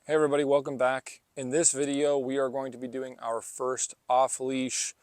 Hey everybody, welcome back. In this video, we are going to be doing our first off-leash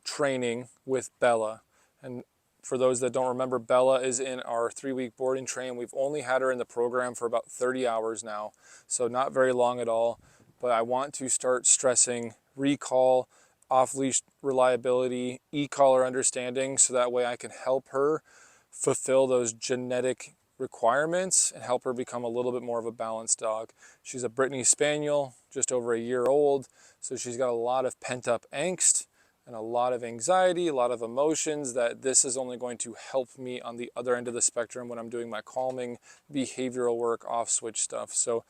training with Bella. And for those that don't remember, Bella is in our 3-week board and train. We've only had her in the program for about 30 hours now, so not very long at all. But I want to start stressing recall, off-leash reliability, e-collar understanding, so that way I can help her fulfill those genetic requirements and help her become a little bit more of a balanced dog. She's a Brittany Spaniel, just over a year old, so she's got a lot of pent-up angst and a lot of anxiety, a lot of emotions that this is only going to help me on the other end of the spectrum when I'm doing my calming behavioral work, off-switch stuff. So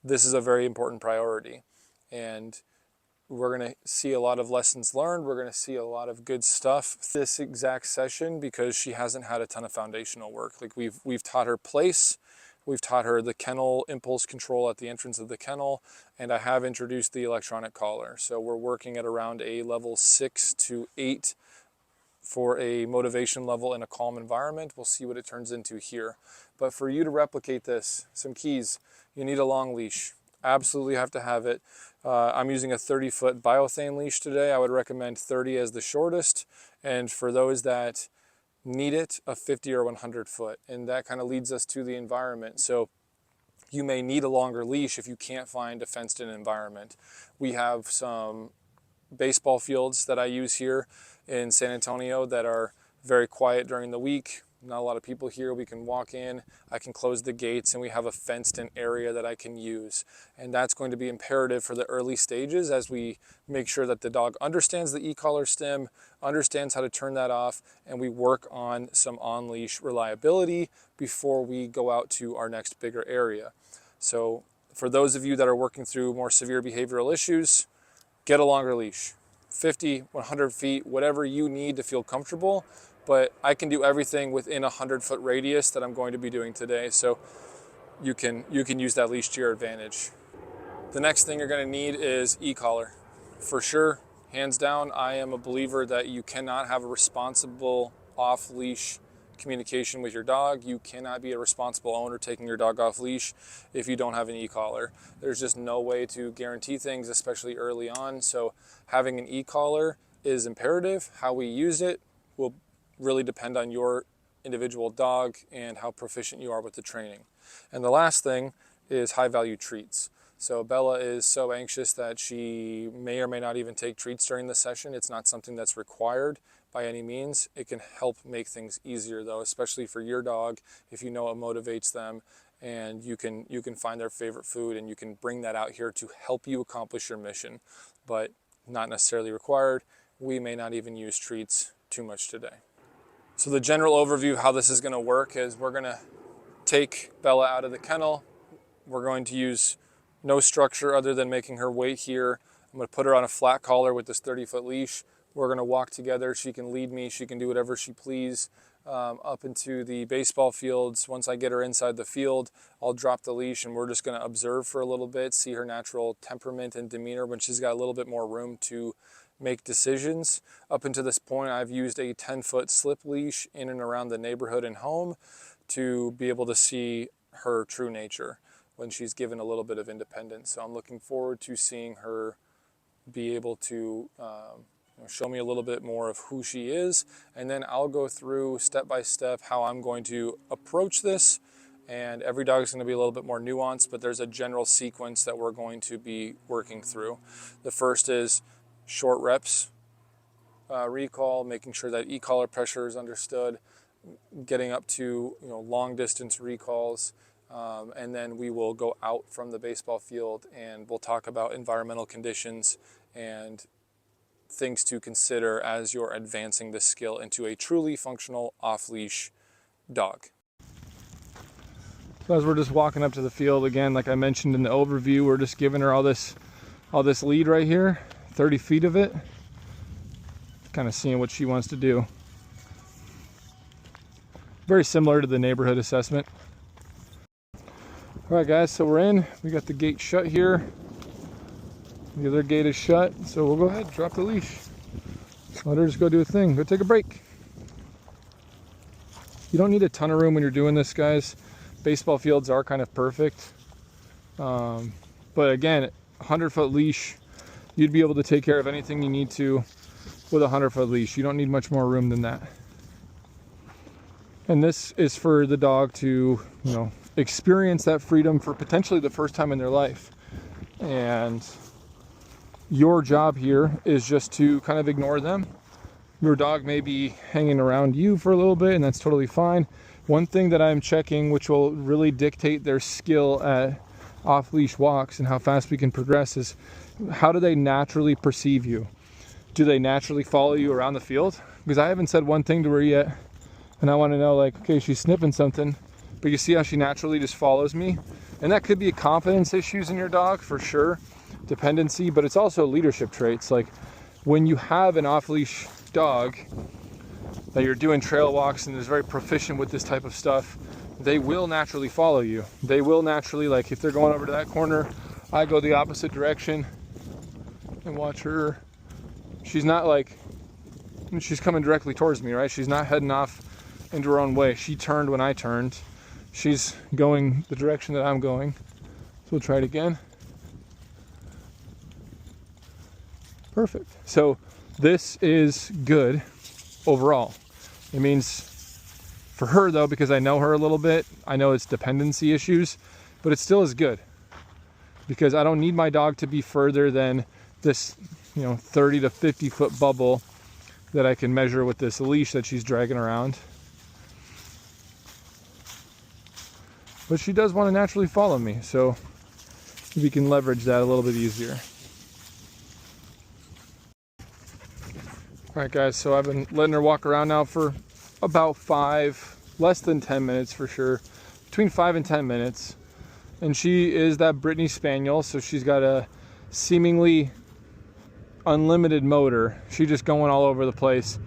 this is a very important priority, and we're going to see a lot of lessons learned. We're going to see a lot of good stuff this exact session because she hasn't had a ton of foundational work. Like we've taught her place, we've taught her the kennel impulse control at the entrance of the kennel, and I have introduced the electronic collar. So we're working at around a level 6 to 8 for a motivation level in a calm environment. We'll see what it turns into here. But for you to replicate this, some keys: you need a long leash. Absolutely have to have it. I'm using a 30-foot biothane leash today. I would recommend 30 as the shortest, and for those that need it, a 50 or 100 foot. And that kind of leads us to the environment. So you may need a longer leash if you can't find a fenced-in environment. We have some baseball fields that I use here in San Antonio that are very quiet during the week. Not a lot of people here. We can walk in, I can close the gates, and we have a fenced-in area that I can use. And that's going to be imperative for the early stages as we make sure that the dog understands the e-collar stem, understands how to turn that off, and we work on some on-leash reliability before we go out to our next bigger area. So for those of you that are working through more severe behavioral issues, get a longer leash. 50, 100 feet, whatever you need to feel comfortable. But I can do everything within a 100-foot radius that I'm going to be doing today. So you can use that leash to your advantage. The next thing you're going to need is e-collar. For sure, hands down, I am a believer that you cannot have a responsible off-leash communication with your dog. You cannot be a responsible owner taking your dog off leash if you don't have an e-collar. There's just no way to guarantee things, especially early on. So having an e-collar is imperative. How we use it will really depend on your individual dog and how proficient you are with the training. And the last thing is high value treats. So Bella is so anxious that she may or may not even take treats during the session. It's not something that's required by any means. It can help make things easier though, especially for your dog if you know it motivates them, and you can find their favorite food and you can bring that out here to help you accomplish your mission, but not necessarily required. We may not even use treats too much today. So the general overview of how this is going to work is we're going to take Bella out of the kennel. We're going to use no structure other than making her wait here. I'm going to put her on a flat collar with this 30-foot leash. We're going to walk together. She can lead me. She can do whatever she please up into the baseball fields. Once I get her inside the field, I'll drop the leash and we're just going to observe for a little bit, see her natural temperament and demeanor when she's got a little bit more room to make decisions. Up until this point, I've used a 10-foot slip leash in and around the neighborhood and home to be able to see her true nature when she's given a little bit of independence. So I'm looking forward to seeing her be able to show me a little bit more of who she is, and then I'll go through step by step how I'm going to approach this. And every dog is going to be a little bit more nuanced, but there's a general sequence that we're going to be working through. The first is short reps, recall, making sure that e-collar pressure is understood, getting up to long distance recalls, and then we will go out from the baseball field and we'll talk about environmental conditions and things to consider as you're advancing this skill into a truly functional off-leash dog. So as we're just walking up to the field, again, like I mentioned in the overview, we're just giving her all this lead right here, 30 feet of it, kind of seeing what she wants to do. Very similar to the neighborhood assessment. All right guys, so we're in, we got the gate shut here. The other gate is shut, so we'll go ahead, drop the leash. Let her just go do a thing, go take a break. You don't need a ton of room when you're doing this, guys. Baseball fields are kind of perfect. But again, 100-foot leash, you'd be able to take care of anything you need to with a 100-foot leash. You don't need much more room than that. And this is for the dog to, experience that freedom for potentially the first time in their life. And your job here is just to kind of ignore them. Your dog may be hanging around you for a little bit, and that's totally fine. One thing that I'm checking, which will really dictate their skill at off-leash walks and how fast we can progress, is how do they naturally perceive you? Do they naturally follow you around the field? Because I haven't said one thing to her yet, and I want to know, like, okay, she's sniffing something, but you see how she naturally just follows me? And that could be a confidence issues in your dog, for sure, dependency, but it's also leadership traits. Like, when you have an off-leash dog that you're doing trail walks and is very proficient with this type of stuff, they will naturally follow you. They will naturally, like, if they're going over to that corner, I go the opposite direction and watch her. She's not like, she's coming directly towards me, right? She's not heading off into her own way. She turned when I turned. She's going the direction that I'm going. So we'll try it again. Perfect. So this is good overall. It means for her though, because I know her a little bit, I know it's dependency issues, but it still is good because I don't need my dog to be further than this, 30 to 50 foot bubble that I can measure with this leash that she's dragging around. But she does want to naturally follow me, so we can leverage that a little bit easier. All right, guys, so I've been letting her walk around now for about less than 10 minutes for sure, between 5 and 10 minutes. And she is that Brittany Spaniel, so she's got a seemingly unlimited motor. She's just going all over the place.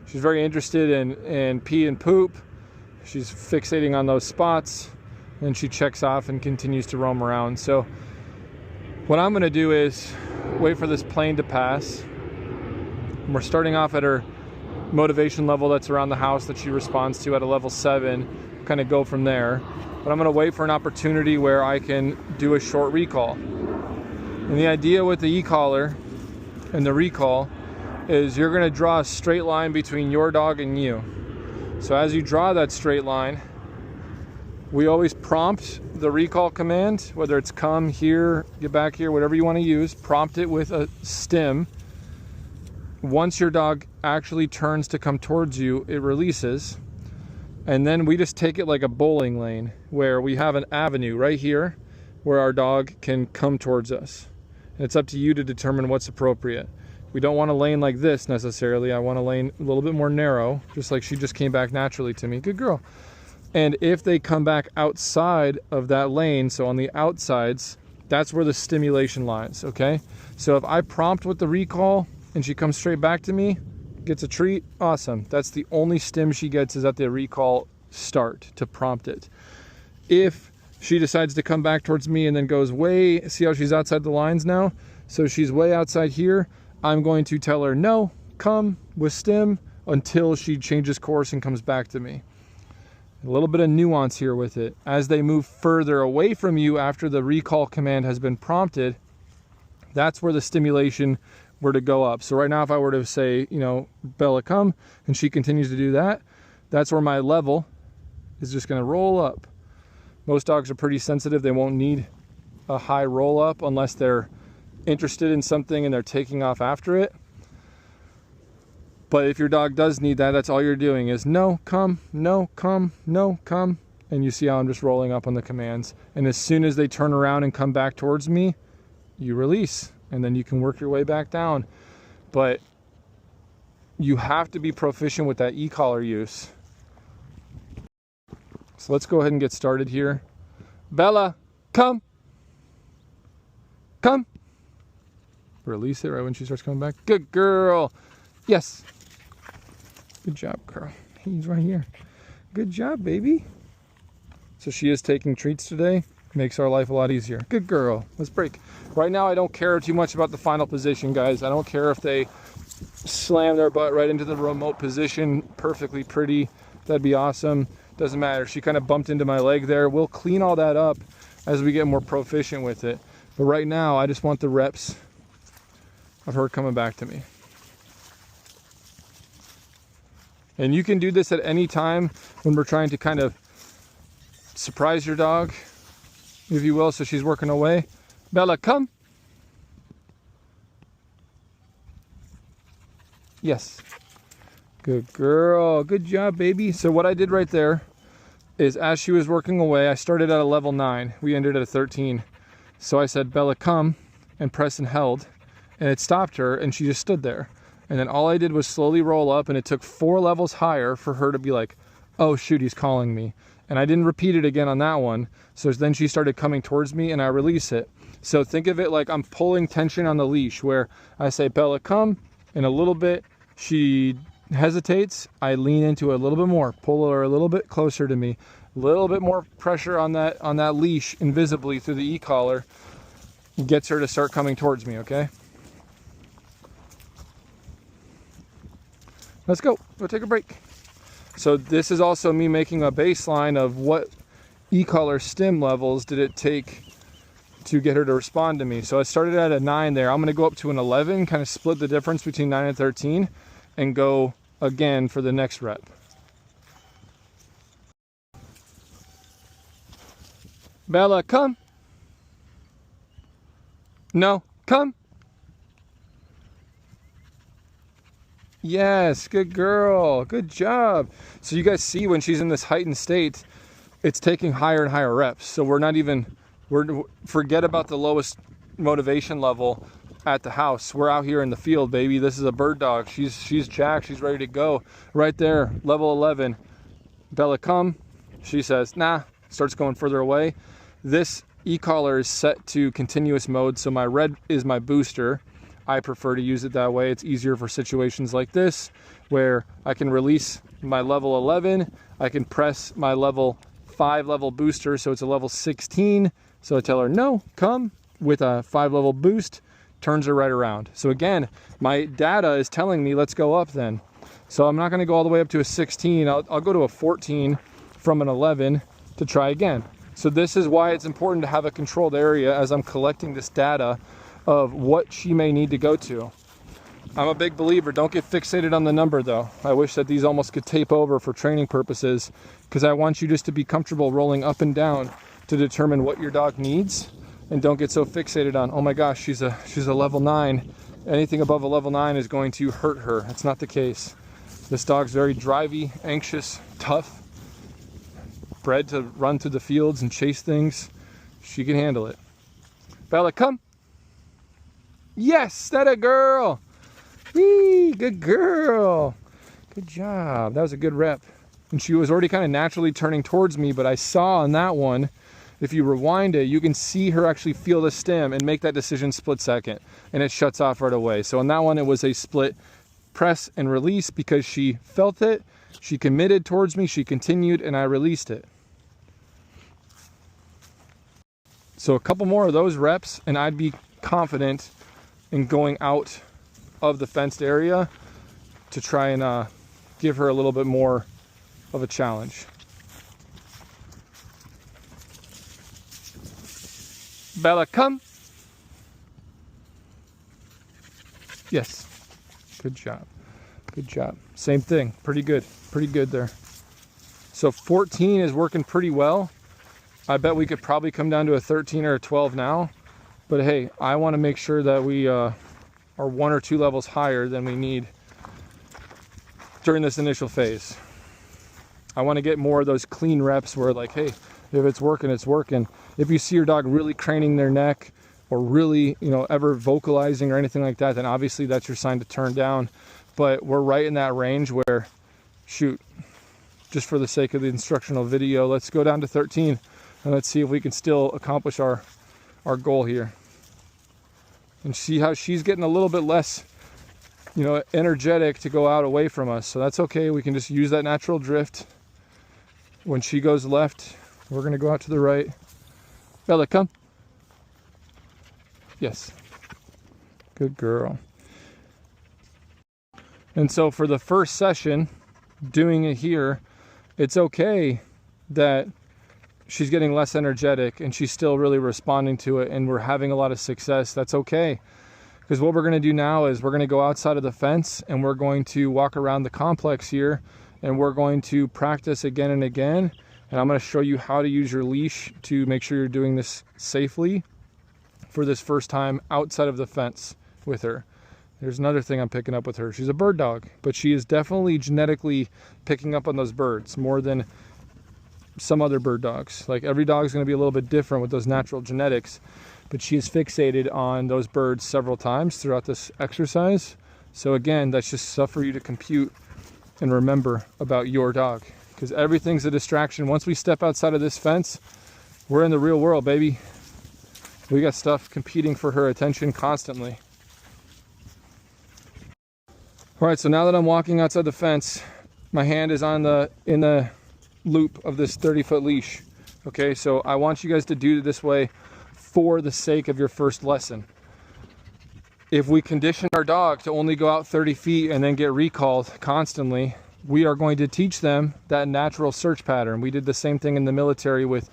She's very interested in pee and poop. She's fixating on those spots, and she checks off and continues to roam around. So what I'm gonna do is wait for this plane to pass. We're starting off at her motivation level that's around the house that she responds to at a level 7, kind of go from there. But I'm gonna wait for an opportunity where I can do a short recall. And the idea with the e-collar and the recall is you're gonna draw a straight line between your dog and you. So as you draw that straight line, we always prompt the recall command, whether it's come here, get back here, whatever you wanna use, prompt it with a stim. Once your dog actually turns to come towards you, it releases. And then we just take it like a bowling lane where we have an avenue right here where our dog can come towards us. And it's up to you to determine what's appropriate. We don't want a lane like this necessarily. I want a lane a little bit more narrow, just like she just came back naturally to me. Good girl. And if they come back outside of that lane, so on the outsides, that's where the stimulation lies, okay? So if I prompt with the recall and she comes straight back to me, gets a treat, awesome. That's the only stim she gets, is at the recall start to prompt it. If she decides to come back towards me and then goes way, see how she's outside the lines now? So she's way outside here, I'm going to tell her no, come with stim until she changes course and comes back to me. A little bit of nuance here with it. As they move further away from you after the recall command has been prompted, that's where the stimulation were to go up. So right now, if I were to say, Bella, come, and she continues to do that, that's where my level is just going to roll up. Most dogs are pretty sensitive. They won't need a high roll up unless they're interested in something and they're taking off after it. But if your dog does need that, that's all you're doing is no, come, no, come, no, come. And you see how I'm just rolling up on the commands. And as soon as they turn around and come back towards me, you release. And then you can work your way back down. But you have to be proficient with that e-collar use. So let's go ahead and get started here. Bella, come. Come. Release it right when she starts coming back. Good girl. Yes. Good job, girl. He's right here. Good job, baby. So she is taking treats today. Makes our life a lot easier. Good girl. Let's break. Right now, I don't care too much about the final position, guys. I don't care if they slam their butt right into the remote position, perfectly pretty. That'd be awesome. Doesn't matter. She kind of bumped into my leg there. We'll clean all that up as we get more proficient with it. But right now, I just want the reps of her coming back to me. And you can do this at any time when we're trying to kind of surprise your dog, if you will. So she's working away. Bella, come. Yes. Good girl. Good job, baby. So what I did right there is, as she was working away, I started at a level 9. We ended at a 13. So I said, Bella, come, and press and held. And it stopped her, and she just stood there. And then all I did was slowly roll up, and it took 4 levels higher for her to be like, oh shoot, he's calling me. And I didn't repeat it again on that one. So then she started coming towards me, and I release it. So think of it like I'm pulling tension on the leash, where I say, Bella, come, and a little bit, she hesitates, I lean into it a little bit more, pull her a little bit closer to me, a little bit more pressure on that leash invisibly through the e-collar, gets her to start coming towards me, okay? Let's go take a break. So this is also me making a baseline of what e-collar stim levels did it take to get her to respond to me. So I started at a 9 there. I'm gonna go up to an 11, kind of split the difference between 9 and 13, and go again for the next rep. Bella, come. No, come. Yes, good girl. Good job. So you guys see when she's in this heightened state, it's taking higher and higher reps. So forget about the lowest motivation level at the house. We're out here in the field, baby. This is a bird dog. She's jacked. She's ready to go. Right there, level 11. Bella, come. She says, nah. Starts going further away. This e-collar is set to continuous mode, so my red is my booster. I prefer to use it that way. It's easier for situations like this, where I can release my level 11. I can press my level 5 level booster, so it's a level 16. So I tell her, no, come, with a 5 level boost, turns her right around. So again, my data is telling me, let's go up then. So I'm not gonna go all the way up to a 16. I'll go to a 14 from an 11 to try again. So this is why it's important to have a controlled area as I'm collecting this data of what she may need to go to. I'm a big believer, don't get fixated on the number though. I wish that these almost could tape over for training purposes, because I want you just to be comfortable rolling up and down to determine what your dog needs, and don't get so fixated on, oh my gosh, she's a level 9. Anything above a level 9 is going to hurt her. That's not the case. This dog's very drivey, anxious, tough, bred to run through the fields and chase things. She can handle it. Bella, come. Yes, that a girl. Whee, good girl. Good job. That was a good rep. And she was already kind of naturally turning towards me, but I saw on that one, if you rewind it, you can see her actually feel the stem and make that decision split second, and it shuts off right away. So on that one, it was a split press and release because she felt it, she committed towards me, she continued, and I released it. So a couple more of those reps, and I'd be confident in going out of the fenced area to try and give her a little bit more of a challenge. Bella, come. Yes. Good job. Good job. Same thing. Pretty good. Pretty good there. So 14 is working pretty well. I bet we could probably come down to a 13 or a 12 now. But hey, I want to make sure that we are 1 or 2 levels higher than we need during this initial phase. I want to get more of those clean reps where, like, hey, if it's working, it's working. If you see your dog really craning their neck or really, ever vocalizing or anything like that, then obviously that's your sign to turn down. But we're right in that range where, shoot, just for the sake of the instructional video, let's go down to 13 and let's see if we can still accomplish our goal here. And see how she's getting a little bit less, energetic to go out away from us. So that's okay. We can just use that natural drift. When she goes left, we're going to go out to the right. Bella, come. Yes. Good girl. And so for the first session, doing it here, it's okay that she's getting less energetic and she's still really responding to it and we're having a lot of success, that's okay. Because what we're going to do now is we're going to go outside of the fence and we're going to walk around the complex here and we're going to practice again and again. And I'm going to show you how to use your leash to make sure you're doing this safely for this first time outside of the fence with her. There's another thing I'm picking up with her. She's a bird dog, but she is definitely genetically picking up on those birds more than some other bird dogs. Like every dog is going to be a little bit different with those natural genetics, but she is fixated on those birds several times throughout this exercise. So again, that's just stuff for you to compute and remember about your dog, because everything's a distraction. Once we step outside of this fence, we're in the real world, baby. We got stuff competing for her attention constantly. All right, so now that I'm walking outside the fence, my hand is in the loop of this 30-foot leash. Okay, so I want you guys to do it this way for the sake of your first lesson. If we condition our dog to only go out 30 feet and then get recalled constantly, we are going to teach them that natural search pattern. We did the same thing in the military with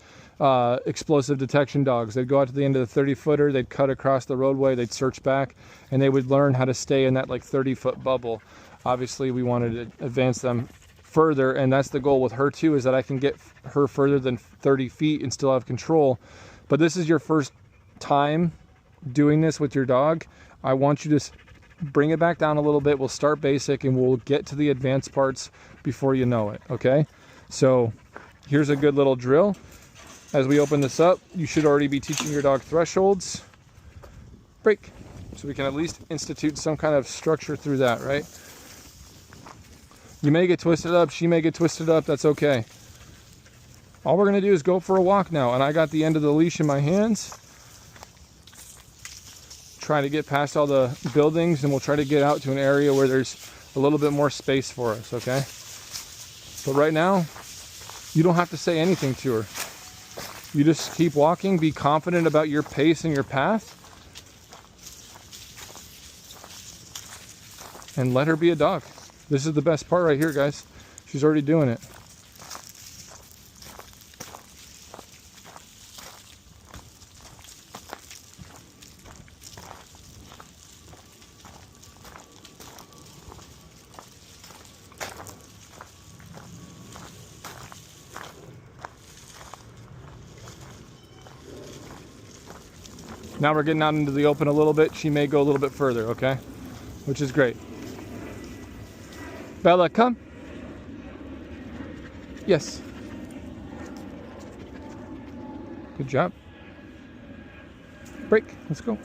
explosive detection dogs. They'd go out to the end of the 30-footer, they'd cut across the roadway, they'd search back, and they would learn how to stay in that like 30-foot bubble. Obviously, we wanted to advance them further, and that's the goal with her too, is that I can get her further than 30 feet and still have control. But this is your first time doing this with your dog. I want you to bring it back down a little bit. We'll start basic and we'll get to the advanced parts before you know it, okay? So here's a good little drill. As we open this up, you should already be teaching your dog thresholds. Break. So we can at least institute some kind of structure through that, right? You may get twisted up, she may get twisted up, that's okay. All we're gonna do is go for a walk now, and I got the end of the leash in my hands. Try to get past all the buildings, and we'll try to get out to an area where there's a little bit more space for us, okay? But right now, you don't have to say anything to her. You just keep walking, be confident about your pace and your path, and let her be a dog. This is the best part right here, guys. She's already doing it. Now we're getting out into the open a little bit. She may go a little bit further, okay? Which is great. Bella, come. Yes. Good job. Break. Let's go.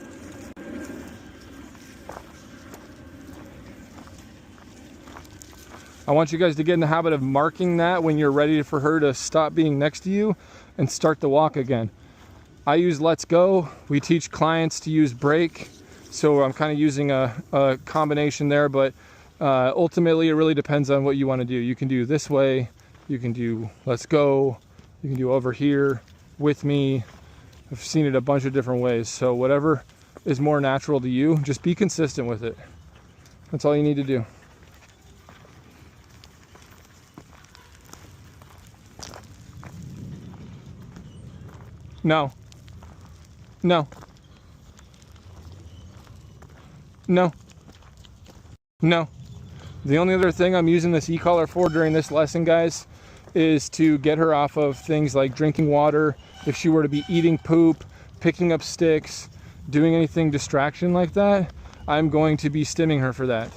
I want you guys to get in the habit of marking that when you're ready for her to stop being next to you and start the walk again. I use Let's Go. We teach clients to use break. So I'm kind of using a combination there, but ultimately it really depends on what you want to do. You can do this way, you can do Let's Go, you can do over here, with me. I've seen it a bunch of different ways. So whatever is more natural to you, just be consistent with it. That's all you need to do. No. No. No. No. The only other thing I'm using this e-collar for during this lesson, guys, is to get her off of things like drinking water. If she were to be eating poop, picking up sticks, doing anything distraction like that, I'm going to be stimming her for that.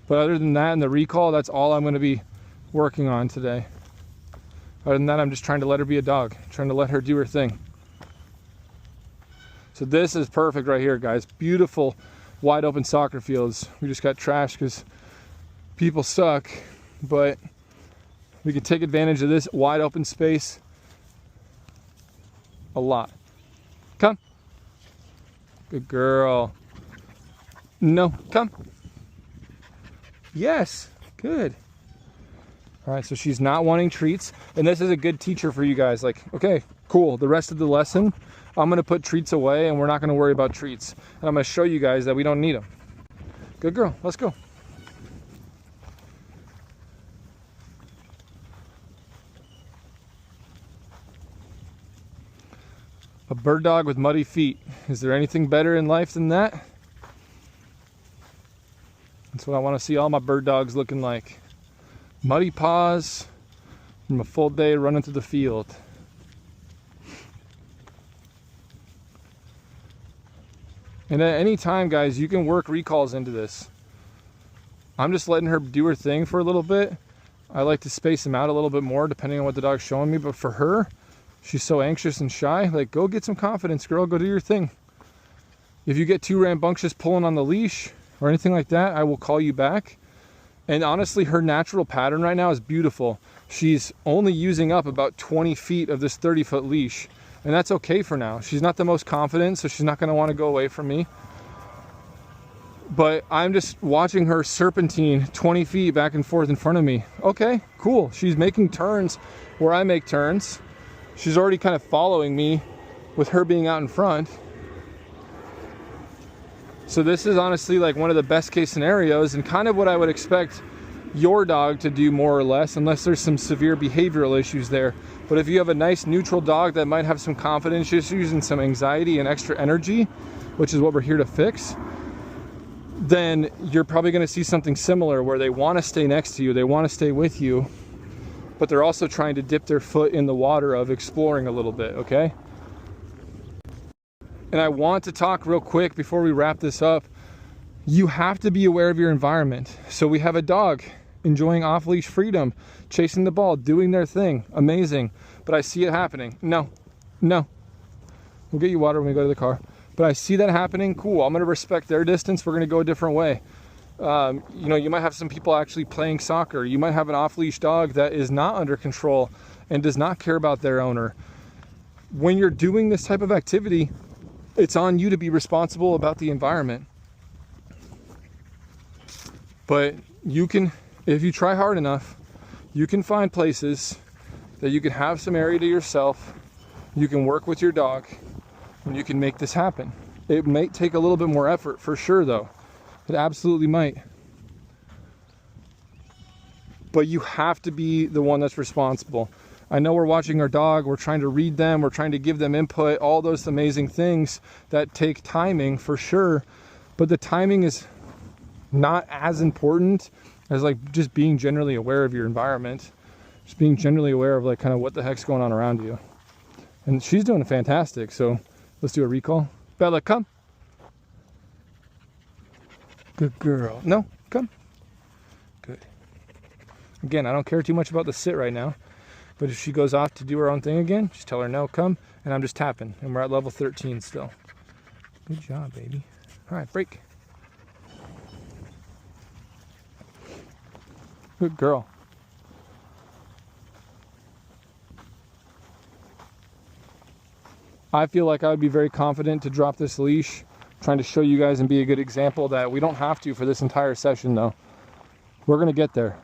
But other than that and the recall, that's all I'm going to be working on today. Other than that, I'm just trying to let her be a dog, trying to let her do her thing. So this is perfect right here, guys. Beautiful wide open soccer fields. We just got trashed because people suck, but we can take advantage of this wide open space a lot. Come. Good girl. No, come. Yes, good. All right, so she's not wanting treats, and this is a good teacher for you guys. Like, okay, cool. The rest of the lesson, I'm gonna put treats away and we're not gonna worry about treats. And I'm gonna show you guys that we don't need them. Good girl, let's go. A bird dog with muddy feet. Is there anything better in life than that? That's what I want to see all my bird dogs looking like. Muddy paws from a full day running through the field. And at any time, guys, you can work recalls into this. I'm just letting her do her thing for a little bit. I like to space them out a little bit more depending on what the dog's showing me. But for her, she's so anxious and shy. Like, go get some confidence, girl. Go do your thing. If you get too rambunctious pulling on the leash or anything like that, I will call you back. And honestly, her natural pattern right now is beautiful. She's only using up about 20 feet of this 30-foot leash. And that's okay for now. She's not the most confident, so she's not going to want to go away from me. But I'm just watching her serpentine 20 feet back and forth in front of me. Okay, cool. She's making turns where I make turns. She's already kind of following me with her being out in front. So this is honestly like one of the best case scenarios and kind of what I would expect your dog to do more or less, unless there's some severe behavioral issues there. But if you have a nice neutral dog that might have some confidence issues and some anxiety and extra energy, which is what we're here to fix, then you're probably going to see something similar where they want to stay next to you, they want to stay with you, but they're also trying to dip their foot in the water of exploring a little bit, okay? And I want to talk real quick before we wrap this up. You have to be aware of your environment. So we have a dog enjoying off-leash freedom, chasing the ball, doing their thing. Amazing. But I see it happening. No. We'll get you water when we go to the car. But I see that happening. Cool. I'm going to respect their distance. We're going to go a different way. You know, you might have some people actually playing soccer. You might have an off-leash dog that is not under control and does not care about their owner. When you're doing this type of activity, it's on you to be responsible about the environment. But you can, if you try hard enough, you can find places that you can have some area to yourself. You can work with your dog and you can make this happen. It might take a little bit more effort for sure though. It absolutely might. But you have to be the one that's responsible. I know we're watching our dog, we're trying to read them, we're trying to give them input, all those amazing things that take timing for sure. But the timing is not as important as like just being generally aware of your environment, just being generally aware of like kind of what the heck's going on around you. And she's doing fantastic. So let's do a recall. Bella, come. Good girl. No, come. Good. Again, I don't care too much about the sit right now, but if she goes off to do her own thing again, just tell her no, come, and I'm just tapping. And we're at level 13 still. Good job, baby. All right, break. Good girl. I feel like I would be very confident to drop this leash, trying to show you guys and be a good example that we don't have to for this entire session though. We're gonna get there.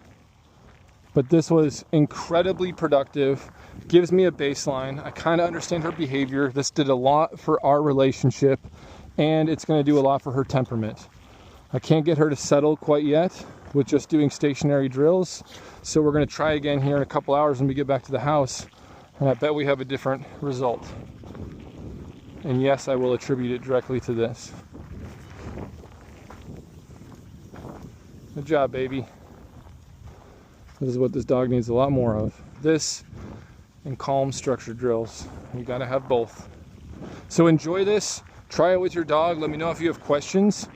But this was incredibly productive, gives me a baseline. I kind of understand her behavior. This did a lot for our relationship, and it's gonna do a lot for her temperament. I can't get her to settle quite yet with just doing stationary drills. So we're gonna try again here in a couple hours when we get back to the house, and I bet we have a different result. And yes, I will attribute it directly to this. Good job, baby. This is what this dog needs a lot more of. This and calm structure drills. You gotta have both. So enjoy this, try it with your dog. Let me know if you have questions.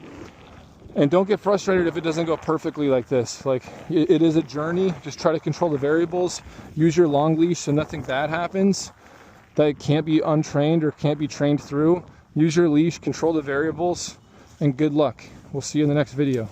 And don't get frustrated if it doesn't go perfectly like this. Like, it is a journey. Just try to control the variables. Use your long leash so nothing bad happens that can't be untrained or can't be trained through. Use your leash, control the variables, and good luck. We'll see you in the next video.